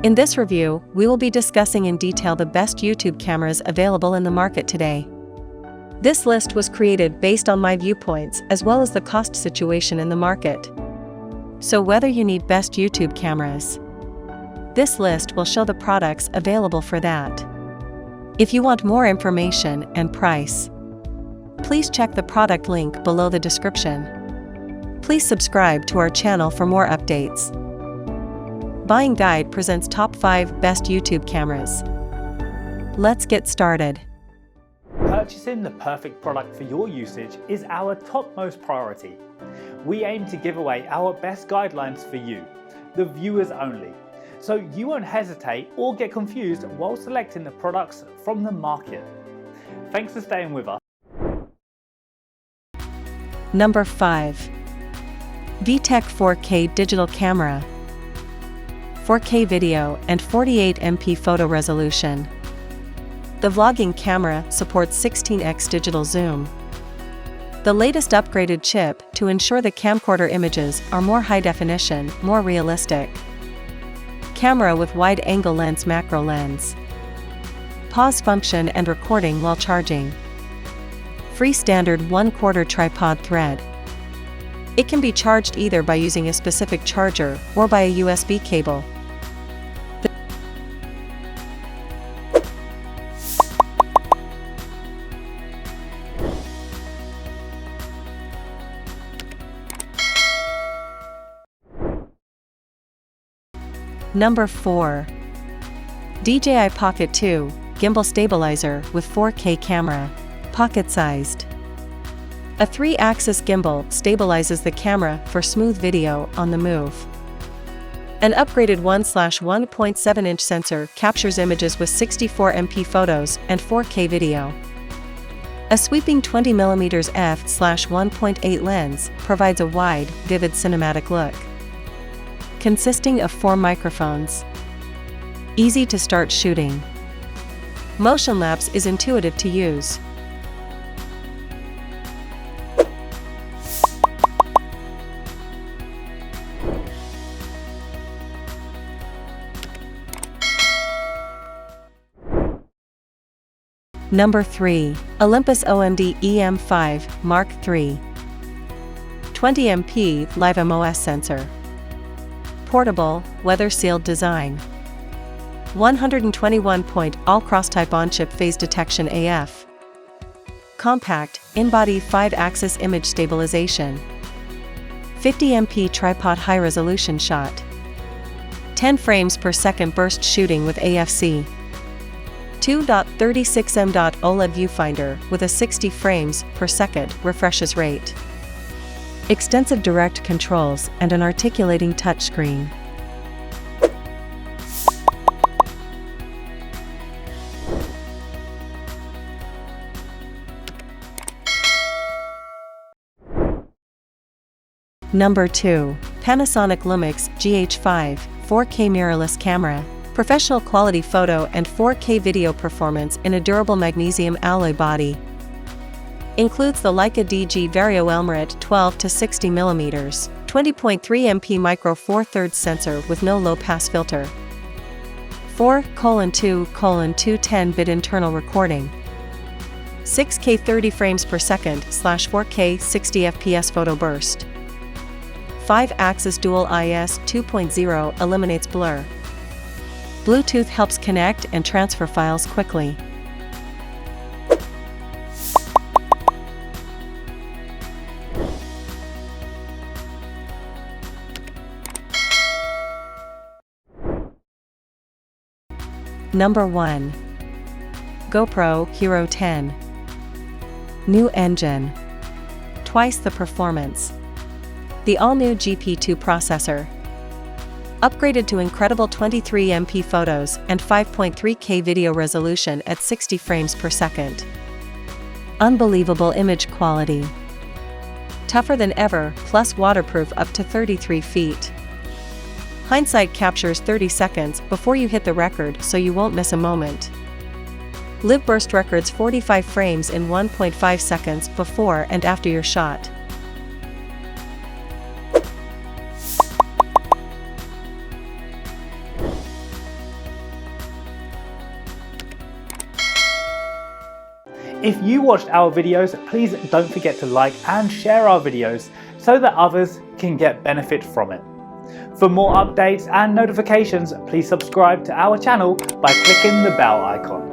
In this review, we will be discussing in detail the best YouTube cameras available in the market today. This list was created based on my viewpoints as well as the cost situation in the market. So whether you need best YouTube cameras, this list will show the products available for that. If you want more information and price, please check the product link below the description. Please subscribe to our channel for more updates. Buying Guide presents top 5 best YouTube cameras. Let's get started. Purchasing the perfect product for your usage is our topmost priority. We aim to give away our best guidelines for you, the viewers only, so you won't hesitate or get confused while selecting the products from the market. Thanks for staying with us. Number 5. VTech 4K Digital Camera. 4K video and 48MP photo resolution. The vlogging camera supports 16x digital zoom. The latest upgraded chip to ensure the camcorder images are more high definition, more realistic. Camera with wide-angle lens, macro lens. Pause function and recording while charging. Free standard 1/4 tripod thread. It can be charged either by using a specific charger or by a USB cable. Number 4. DJI Pocket 2 Gimbal Stabilizer with 4K camera. Pocket-sized. A 3-axis gimbal stabilizes the camera for smooth video on the move. An upgraded 1/1.7-inch sensor captures images with 64MP photos and 4K video. A sweeping 20mm f/1.8 lens provides a wide, vivid cinematic look. Consisting of 4 microphones. Easy to start shooting. Motion lapse is intuitive to use. Number 3. Olympus OMD EM5 Mark III. 20MP Live MOS sensor. Portable, weather-sealed design. 121-point all-cross-type on-chip phase detection AF. Compact, in-body 5-axis image stabilization. 50MP tripod high-resolution shot. 10 frames per second burst shooting with AFC. 2.36M OLED viewfinder with a 60 frames per second refreshes rate. Extensive direct controls and an articulating touchscreen. Number 2. Panasonic Lumix GH5 4K mirrorless camera. Professional quality photo and 4K video performance in a durable magnesium alloy body. Includes the Leica DG Vario Elmarit 12-60mm, 20.3MP micro 4/3 sensor with no low-pass filter. 4:2:210-bit internal recording. 6K 30 frames per second /4K 60 FPS photo burst. 5-axis dual IS 2.0 eliminates blur. Bluetooth helps connect and transfer files quickly. Number 1. GoPro Hero 10. New engine. Twice the performance. The all-new GP2 processor. Upgraded to incredible 23MP photos and 5.3K video resolution at 60 frames per second. Unbelievable image quality. Tougher than ever, plus waterproof up to 33 feet. Hindsight captures 30 seconds before you hit the record, so you won't miss a moment. Live burst records 45 frames in 1.5 seconds before and after your shot. If you watched our videos, please don't forget to like and share our videos so that others can get benefit from it. For more updates and notifications, please subscribe to our channel by clicking the bell icon.